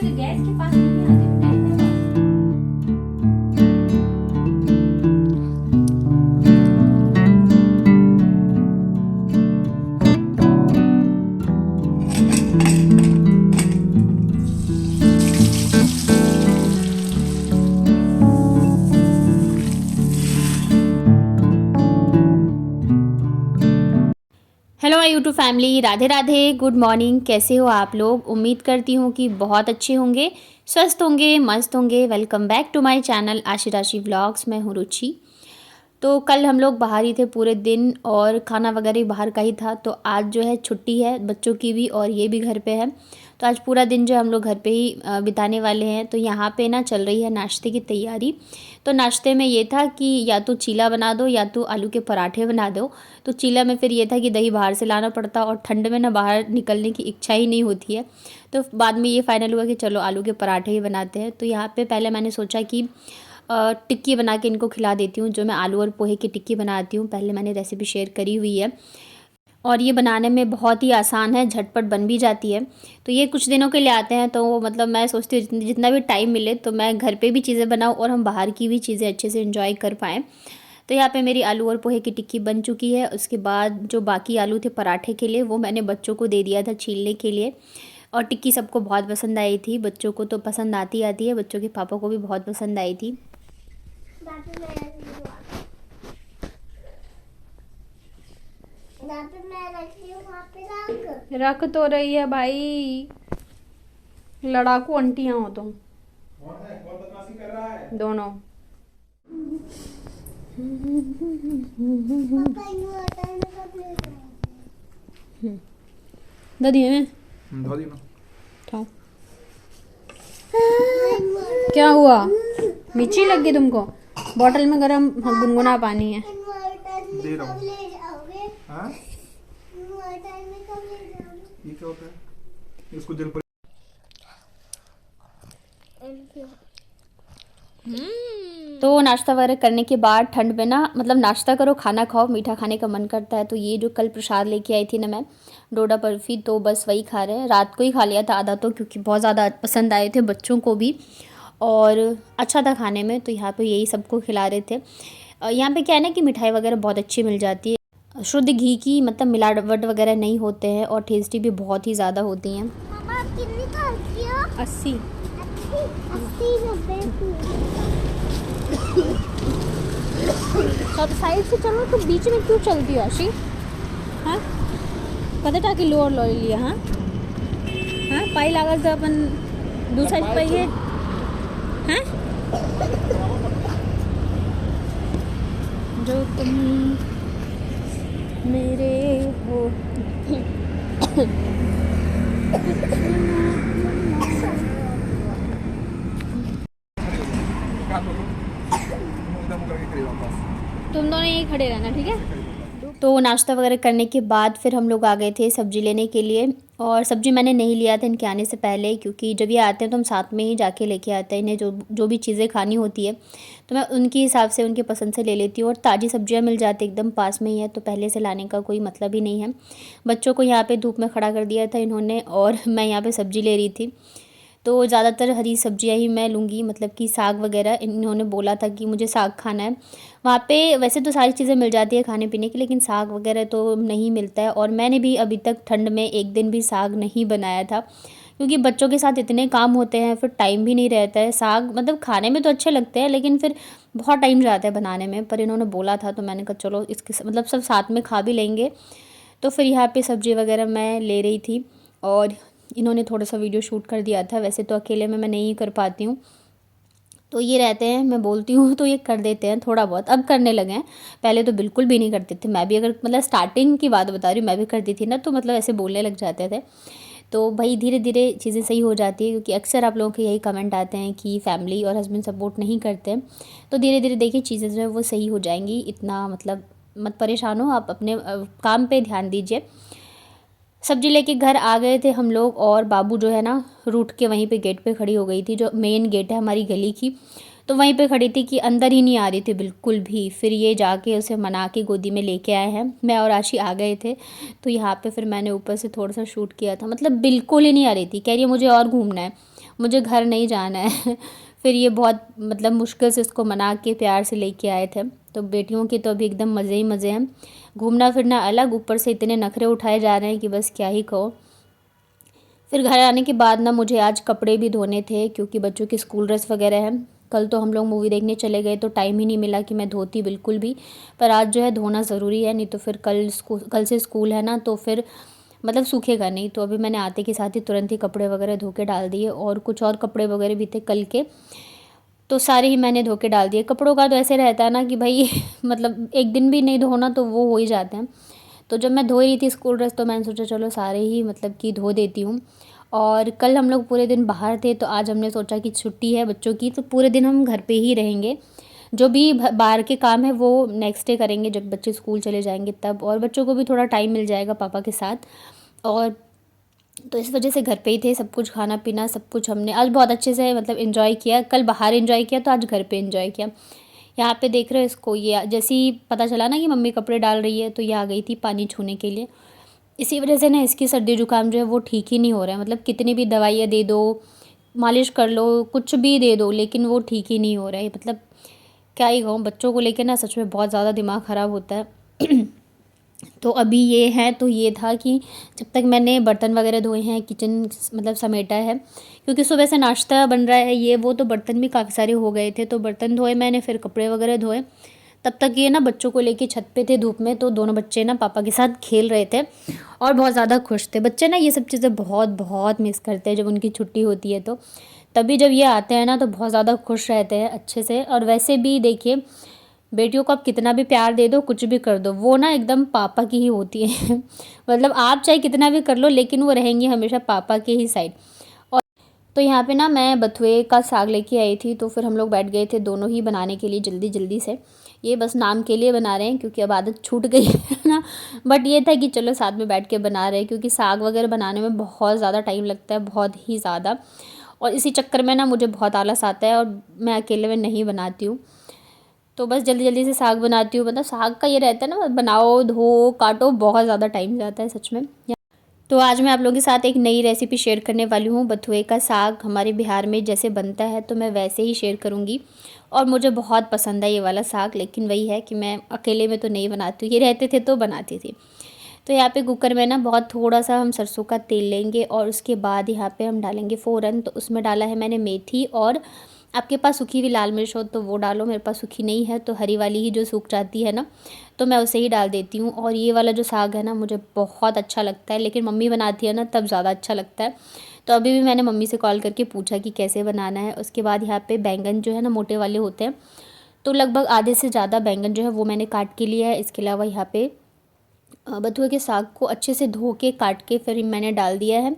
Gas के पास नहीं आते बेटा इधर आओ। Hello my YouTube family, Radhe Radhe, good morning. कैसे हो आप लोग? उम्मीद करती हूँ कि बहुत अच्छे होंगे, स्वस्थ होंगे, मस्त होंगे। Welcome back to my channel Ashi Rashi vlogs. मैं हूँ रुचि। तो कल हम लोग बाहर ही थे पूरे दिन और खाना वगैरह भी बाहर का ही था। तो आज जो है छुट्टी है बच्चों की भी और ये भी घर पे है। तो आज पूरा दिन जो हम लोग घर पे ही बिताने वाले हैं। तो यहाँ पे ना चल रही है नाश्ते की तैयारी। तो नाश्ते में ये था कि या तो चीला बना दो या तो आलू के पराठे बना दो। तो चीला में फिर ये था कि दही बाहर से लाना पड़ता और ठंड में ना बाहर निकलने की इच्छा ही नहीं होती है। तो बाद में ये फाइनल हुआ कि चलो आलू के पराठे ही बनाते हैं। तो यहाँ पे पहले मैंने सोचा कि टिक्की बना के इनको खिला देती हूँ। जो मैं आलू और पोहे की टिक्की बनाती हूँ, पहले मैंने रेसिपी शेयर करी हुई है और ये बनाने में बहुत ही आसान है, झटपट बन भी जाती है। तो ये कुछ दिनों के लिए आते हैं तो मतलब मैं सोचती हूँ जितना भी टाइम मिले तो मैं घर पे भी चीज़ें बनाऊँ और हम बाहर की भी चीज़ें अच्छे से एंजॉय कर पाएँ। तो यहाँ पे मेरी आलू और पोहे की टिक्की बन चुकी है। उसके बाद जो बाकी आलू थे पराठे के लिए वो मैंने बच्चों को दे दिया था छीलने के लिए। और टिक्की सबको बहुत पसंद आई थी, बच्चों को तो पसंद आती आती है, बच्चों के पापा को भी बहुत पसंद आई थी। रख तो रही है भाई, लड़ाकू आंटियां हो तुम। कौन है? कौन बदमाशी कर रहा है? दोनों। दादी है उठाओ। क्या हुआ? मिर्ची लग गई तुमको? बोतल में गरम गुनगुना पानी है। दे रहा हूँ। हाँ? ये क्या होता है? इसको दिल पर तो नाश्ता वगैरह करने के बाद ठंड में ना मतलब नाश्ता करो खाना खाओ, मीठा खाने का मन करता है। तो ये जो कल प्रसाद लेके आई थी ना मैं, डोडा बर्फ़ी, तो बस वही खा रहे हैं। रात को ही खा लिया था आधा तो, क्योंकि बहुत ज़्यादा पसंद आए थे बच्चों को भी और अच्छा था खाने में। तो यहाँ पे यही सबको खिला रहे थे। यहाँ पे क्या है ना कि मिठाई वगैरह बहुत अच्छी मिल जाती है, शुद्ध घी की, मतलब मिलावट वगैरह नहीं होते हैं और टेस्टी भी बहुत ही ज़्यादा होती हैं। 80 सब साइड से चलो तो बीच में क्यों चलती हो आशी? हाँ कदे टाकी लोअर लो लिया। हाँ हाँ पाई लागल तो अपन दूसरा पाई है। हाँ जो तुम मेरे हो तुम दोनों यहीं खड़े रहना, ठीक है? तो नाश्ता वगैरह करने के बाद फिर हम लोग आ गए थे सब्ज़ी लेने के लिए। और सब्ज़ी मैंने नहीं लिया था इनके आने से पहले, क्योंकि जब ये आते हैं तो हम साथ में ही जाके लेके आते हैं। इन्हें जो जो भी चीज़ें खानी होती है तो मैं उनके हिसाब से उनके पसंद से ले लेती हूँ। और ताज़ी सब्जियाँ मिल जाती एकदम पास में ही है, तो पहले से लाने का कोई मतलब ही नहीं है। बच्चों को यहाँ पर धूप में खड़ा कर दिया था इन्होंने और मैं यहाँ पर सब्ज़ी ले रही थी। तो ज़्यादातर हरी सब्जियां ही मैं लूँगी, मतलब कि साग वगैरह। इन्होंने बोला था कि मुझे साग खाना है। वहाँ पे वैसे तो सारी चीज़ें मिल जाती है खाने पीने की, लेकिन साग वगैरह तो नहीं मिलता है। और मैंने भी अभी तक ठंड में एक दिन भी साग नहीं बनाया था, क्योंकि बच्चों के साथ इतने काम होते हैं, फिर टाइम भी नहीं रहता है। साग मतलब खाने में तो अच्छे लगते हैं, लेकिन फिर बहुत टाइम जाता है बनाने में। पर इन्होंने बोला था तो मैंने कहा चलो इसके मतलब सब साथ में खा भी लेंगे। तो फिर यहाँ पे सब्ज़ी वगैरह मैं ले रही थी और इन्होंने थोड़ा सा वीडियो शूट कर दिया था। वैसे तो अकेले में मैं नहीं कर पाती हूँ, तो ये रहते हैं, मैं बोलती हूँ तो ये कर देते हैं थोड़ा बहुत, अब करने लगे हैं। पहले तो बिल्कुल भी नहीं करते थे। मैं भी अगर मतलब स्टार्टिंग की बात बता रही हूँ, मैं भी करती थी ना, तो मतलब ऐसे बोलने लग जाते थे। तो भाई धीरे धीरे चीज़ें सही हो जाती है, क्योंकि अक्सर आप लोगों के यही कमेंट आते हैं कि फैमिली और हस्बैंड सपोर्ट नहीं करते हैं। तो धीरे धीरे देखिए चीज़ें जो है वो सही हो जाएंगी। इतना मतलब मत परेशान हो, आप अपने काम पे ध्यान दीजिए। सब्जी लेके घर आ गए थे हम लोग और बाबू जो है ना रूठ के वहीं पे गेट पे खड़ी हो गई थी, जो मेन गेट है हमारी गली की। तो वहीं पे खड़ी थी कि अंदर ही नहीं आ रही थी बिल्कुल भी। फिर ये जाके उसे मना के गोदी में लेके आए हैं। मैं और आशी आ गए थे, तो यहाँ पे फिर मैंने ऊपर से थोड़ा सा शूट किया था। मतलब बिल्कुल ही नहीं आ रही थी, कह रही है मुझे और घूमना है। मुझे घर नहीं जाना है। फिर ये बहुत मतलब मुश्किल से इसको मना के प्यार से लेके आए थे। तो बेटियों के तो अभी एकदम मज़े ही मज़े हैं, घूमना फिरना अलग, ऊपर से इतने नखरे उठाए जा रहे हैं कि बस क्या ही कहो। फिर घर आने के बाद ना मुझे आज कपड़े भी धोने थे क्योंकि बच्चों की स्कूल ड्रेस वगैरह है। कल तो हम लोग मूवी देखने चले गए तो टाइम ही नहीं मिला कि मैं धोती बिल्कुल भी, पर आज जो है धोना ज़रूरी है, नहीं तो फिर कल से स्कूल है ना, तो फिर मतलब सूखेगा नहीं। तो अभी मैंने आते के साथ ही तुरंत ही कपड़े वगैरह धो के डाल दिए, और कुछ और कपड़े वगैरह भी थे कल के, तो सारे ही मैंने धो के डाल दिए। कपड़ों का तो ऐसे रहता है ना कि भाई मतलब एक दिन भी नहीं धोना तो वो हो ही जाते हैं। तो जब मैं धो रही थी स्कूल ड्रेस तो मैंने सोचा चलो सारे ही मतलब कि धो देती हूँ। और कल हम लोग पूरे दिन बाहर थे, तो आज हमने सोचा कि छुट्टी है बच्चों की, तो पूरे दिन हम घर पे ही रहेंगे। जो भी बाहर के काम है वो नेक्स्ट डे करेंगे जब बच्चे स्कूल चले जाएंगे तब, और बच्चों को भी थोड़ा टाइम मिल जाएगा पापा के साथ। और तो इस वजह से घर पे ही थे, सब कुछ खाना पीना सब कुछ हमने आज बहुत अच्छे से मतलब एंजॉय किया। कल बाहर एंजॉय किया तो आज घर पे एंजॉय किया। यहाँ पे देख रहे हो इसको, ये जैसे ही पता चला ना कि मम्मी कपड़े डाल रही है तो ये आ गई थी पानी छूने के लिए। इसी वजह से ना इसकी सर्दी जुकाम जो है वो ठीक ही नहीं हो रहा है, मतलब कितनी भी दवाइयाँ दे दो, मालिश कर लो, कुछ भी दे दो, लेकिन वो ठीक ही नहीं हो रहा है। मतलब क्या ही कहूँ, बच्चों को लेकर ना सच में बहुत ज़्यादा दिमाग ख़राब होता है। तो अभी ये है, तो ये था कि जब तक मैंने बर्तन वगैरह धोए हैं, किचन मतलब समेटा है, क्योंकि सुबह से नाश्ता बन रहा है ये वो, तो बर्तन भी काफ़ी सारे हो गए थे, तो बर्तन धोए मैंने, फिर कपड़े वगैरह धोए। तब तक ये ना बच्चों को लेके छत पे थे धूप में, तो दोनों बच्चे ना पापा के साथ खेल रहे थे और बहुत ज़्यादा खुश थे। बच्चे ना ये सब चीज़ें बहुत बहुत मिस करते हैं जब उनकी छुट्टी होती है, तो तभी जब ये आते हैं ना तो बहुत ज़्यादा खुश रहते हैं अच्छे से। और वैसे भी देखिए, बेटियों को आप कितना भी प्यार दे दो, कुछ भी कर दो, वो ना एकदम पापा की ही होती है। मतलब आप चाहे कितना भी कर लो, लेकिन वो रहेंगी हमेशा पापा के ही साइड। और तो यहाँ पे ना मैं बथुए का साग लेके आई थी, तो फिर हम लोग बैठ गए थे दोनों ही बनाने के लिए जल्दी जल्दी से। ये बस नाम के लिए बना रहे हैं क्योंकि अब आदत छूट गई है ना, बट ये था कि चलो साथ में बैठ के बना रहे हैं, क्योंकि साग वगैरह बनाने में बहुत ज़्यादा टाइम लगता है, बहुत ही ज़्यादा। और इसी चक्कर में ना मुझे बहुत आलस आता है और मैं अकेले में नहीं बनाती हूँ, तो बस जल्दी जल्दी से साग बनाती हूँ। मतलब साग का ये रहता है ना, बनाओ धो काटो, बहुत ज़्यादा टाइम जाता है सच में। तो आज मैं आप लोगों के साथ एक नई रेसिपी शेयर करने वाली हूँ। बथुए का साग हमारे बिहार में जैसे बनता है तो मैं वैसे ही शेयर करूँगी, और मुझे बहुत पसंद है ये वाला साग, लेकिन वही है कि मैं अकेले में तो नहीं बनाती हूँ, ये रहते थे तो बनाती थी। तो यहाँ पे कुकर में ना बहुत थोड़ा सा हम सरसों का तेल लेंगे, और उसके बाद यहाँ पे हम डालेंगे फ़ोरन। तो उसमें डाला है मैंने मेथी, और आपके पास सूखी हुई लाल मिर्च हो तो वो डालो, मेरे पास सूखी नहीं है तो हरी वाली ही जो सूख जाती है ना, तो मैं उसे ही डाल देती हूँ। और ये वाला जो साग है ना मुझे बहुत अच्छा लगता है, लेकिन मम्मी बनाती है ना तब ज़्यादा अच्छा लगता है। तो अभी भी मैंने मम्मी से कॉल करके पूछा कि कैसे बनाना है। उसके बाद यहाँ पे बैंगन जो है ना मोटे वाले होते हैं, तो लगभग आधे से ज़्यादा बैंगन जो है वो मैंने काट के लिया है। इसके अलावा यहाँ पे बथुए के साग को अच्छे से धो के काट के फिर मैंने डाल दिया है,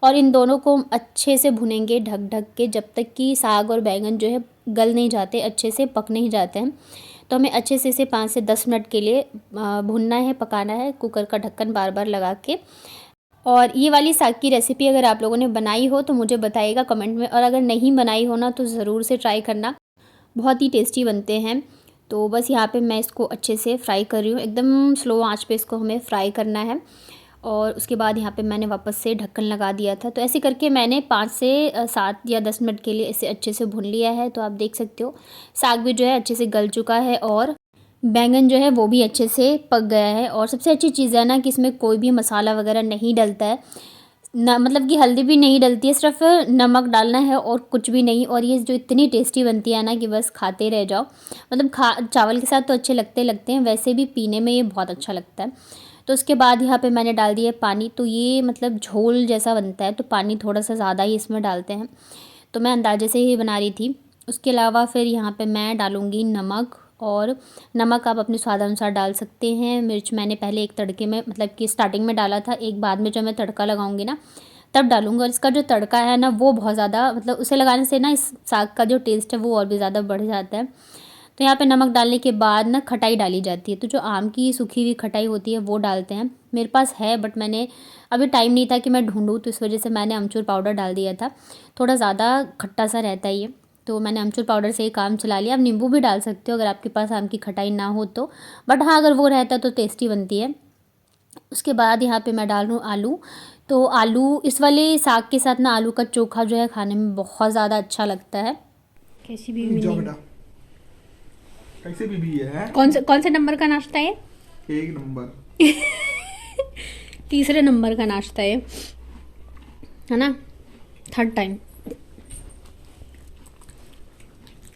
और इन दोनों को अच्छे से भुनेंगे ढक ढक के जब तक कि साग और बैंगन जो है गल नहीं जाते, अच्छे से पक नहीं जाते हैं। तो हमें अच्छे से इसे 5 से 10 मिनट के लिए भुनना है, पकाना है, कुकर का ढक्कन बार बार लगा के। और ये वाली साग की रेसिपी अगर आप लोगों ने बनाई हो तो मुझे बताइएगा कमेंट में, और अगर नहीं बनाई हो ना तो ज़रूर से ट्राई करना, बहुत ही टेस्टी बनते हैं। तो बस यहाँ पे मैं इसको अच्छे से फ्राई कर रही हूँ, एकदम स्लो आंच पे इसको हमें फ्राई करना है। और उसके बाद यहाँ पे मैंने वापस से ढक्कन लगा दिया था, तो ऐसे करके मैंने 5 से 7 या 10 मिनट के लिए इसे अच्छे से भून लिया है। तो आप देख सकते हो साग भी जो है अच्छे से गल चुका है, और बैंगन जो है वो भी अच्छे से पक गया है। और सबसे अच्छी चीज़ है ना कि इसमें कोई भी मसाला वगैरह नहीं डलता है ना, मतलब कि हल्दी भी नहीं डलती है, सिर्फ नमक डालना है और कुछ भी नहीं। और ये जो इतनी टेस्टी बनती है ना कि बस खाते रह जाओ, मतलब चावल के साथ तो अच्छे लगते हैं, वैसे भी पीने में ये बहुत अच्छा लगता है। तो उसके बाद यहाँ पे मैंने डाल दिया पानी, तो ये मतलब झोल जैसा बनता है, तो पानी थोड़ा सा ज़्यादा ही इसमें डालते हैं, तो मैं अंदाजे से ही बना रही थी। उसके अलावा फिर यहाँ पे मैं डालूँगी नमक, और नमक आप अपने स्वाद अनुसार डाल सकते हैं। मिर्च मैंने पहले एक तड़के में मतलब कि स्टार्टिंग में डाला था, एक बाद में जब मैं तड़का लगाऊंगी ना तब डालूंगी। और इसका जो तड़का है ना वो बहुत ज़्यादा मतलब उसे लगाने से ना इस साग का जो टेस्ट है वो और भी ज़्यादा बढ़ जाता है। तो यहाँ पे नमक डालने के बाद ना खटाई डाली जाती है, तो जो आम की सूखी हुई खटाई होती है वो डालते हैं। मेरे पास है बट मैंने अभी टाइम नहीं था कि मैं ढूंढूं, तो इस वजह से मैंने अमचूर पाउडर डाल दिया था, थोड़ा ज़्यादा खट्टा सा रहता है ये, तो मैंने अमचूर पाउडर से ही काम चला लिया। आप नींबू भी डाल सकते हो अगर आपके पास आम की खटाई ना हो तो, बट हाँ अगर वो रहता है तो टेस्टी बनती है। उसके बाद यहाँ पे मैं डाल रही हूँ आलू। तो आलू इस वाले साग के साथ ना आलू का चोखा जो है खाने में बहुत ज़्यादा अच्छा लगता है। कैसी भी बेटा कैसे बीबी है? कौन से नंबर का नाश्ता है? 1 नंबर। तीसरे नंबर का नाश्ता है ना, 3rd टाइम।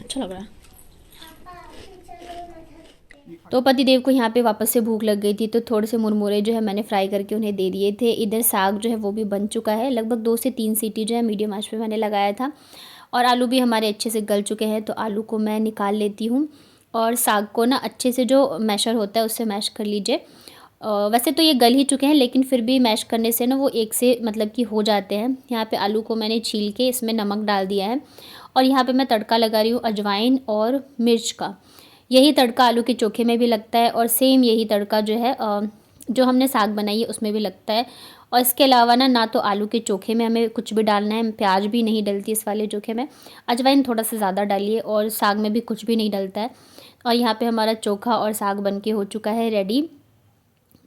अच्छा लग रहा है। तो पतिदेव को यहाँ पे वापस से भूख लग गई थी, तो थोड़े से मुरमुरे जो है मैंने फ्राई करके उन्हें दे दिए थे। इधर साग जो है वो भी बन चुका है, लगभग 2 से 3 सीटी जो है मीडियम आंच पे मैंने लगाया था। और आलू भी हमारे अच्छे से गल चुके हैं, तो आलू को मैं निकाल लेती हूँ। और साग को ना अच्छे से जो मैशर होता है उससे मैश कर लीजिए। वैसे तो ये गल ही चुके हैं, लेकिन फिर भी मैश करने से ना वो एक से मतलब कि हो जाते हैं। यहाँ पे आलू को मैंने छील के इसमें नमक डाल दिया है। और यहाँ पे मैं तड़का लगा रही हूँ अजवाइन और मिर्च का। यही तड़का आलू के चोखे में भी लगता है, और सेम यही तड़का जो है जो हमने साग बनाई है उसमें भी लगता है। और इसके अलावा ना तो आलू के चोखे में हमें कुछ भी डालना है, प्याज भी नहीं डलती इस वाले चोखे में। अजवाइन थोड़ा सा ज़्यादा डालिए, और साग में भी कुछ भी नहीं डलता है। और यहाँ पे हमारा चोखा और साग बन के हो चुका है रेडी।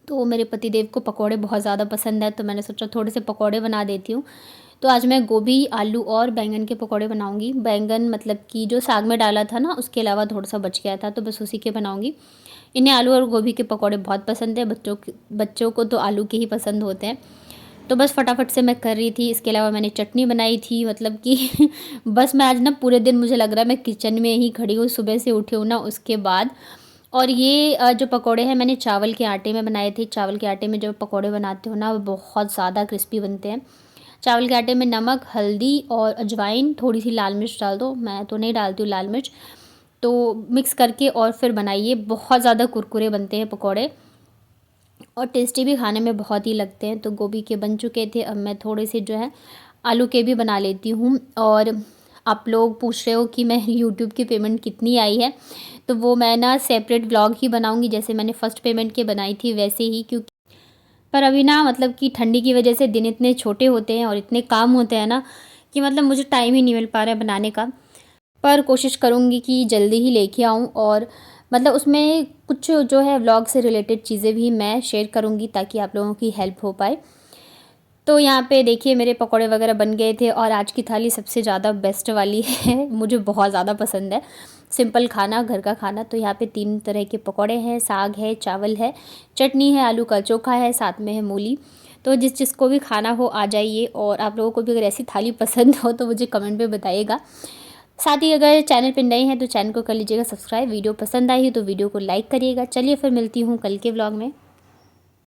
तो मेरे पतिदेव को पकोड़े बहुत ज़्यादा पसंद है, तो मैंने सोचा थोड़े से पकोड़े बना देती हूँ। तो आज मैं गोभी, आलू और बैंगन के पकोड़े बनाऊंगी। बैंगन मतलब कि जो साग में डाला था ना उसके अलावा थोड़ा सा बच गया था, तो बस उसी के बनाऊंगी। इन्हें आलू और गोभी के पकोड़े बहुत पसंद है, बच्चों को तो आलू के ही पसंद होते हैं। तो बस फटाफट से मैं कर रही थी। इसके अलावा मैंने चटनी बनाई थी, मतलब कि बस मैं आज ना पूरे दिन मुझे लग रहा है मैं किचन में ही खड़ी हूँ, सुबह से उठी हूँ ना उसके बाद। और ये जो पकोड़े हैं मैंने चावल के आटे में बनाए थे। चावल के आटे में जब पकोड़े बनाते हो ना वो बहुत ज़्यादा क्रिस्पी बनते हैं। चावल के आटे में नमक, हल्दी और अजवाइन, थोड़ी सी लाल मिर्च डाल दो, मैं तो नहीं डालती हूँ लाल मिर्च। तो मिक्स करके और फिर बनाइए, बहुत ज़्यादा कुरकुरे बनते हैं पकोड़े, और टेस्टी भी खाने में बहुत ही लगते हैं। तो गोभी के बन चुके थे, अब मैं थोड़े से जो है आलू के भी बना लेती हूँ। और आप लोग पूछ रहे हो कि मैं यूट्यूब की पेमेंट कितनी आई है, तो वो मैं ना सेपरेट व्लॉग ही बनाऊँगी, जैसे मैंने फ़र्स्ट पेमेंट के बनाई थी वैसे ही। क्योंकि पर अभी ना मतलब कि ठंडी की वजह से दिन इतने छोटे होते हैं और इतने काम होते हैं ना कि मतलब मुझे टाइम ही नहीं मिल पा रहा है बनाने का। पर कोशिश करूँगी कि जल्दी ही लेके आऊँ, और मतलब उसमें कुछ जो है व्लॉग से रिलेटेड चीज़ें भी मैं शेयर करूँगी ताकि आप लोगों की हेल्प हो पाए। तो यहाँ पे देखिए मेरे पकोड़े वगैरह बन गए थे, और आज की थाली सबसे ज़्यादा बेस्ट वाली है मुझे बहुत ज़्यादा पसंद है सिंपल खाना, घर का खाना। तो यहाँ पे 3 तरह के पकोड़े हैं, साग है, चावल है, चटनी है, आलू का चोखा है, साथ में है मूली। तो जिसको भी खाना हो आ जाइए, और आप लोगों को भी अगर ऐसी थाली पसंद हो तो मुझे कमेंट में बताइएगा। साथ ही अगर चैनल पर नए हैं तो चैनल को कर लीजिएगा सब्सक्राइब। वीडियो पसंद आई है तो वीडियो को लाइक करिएगा। चलिए फिर मिलती हूँ कल के व्लॉग में।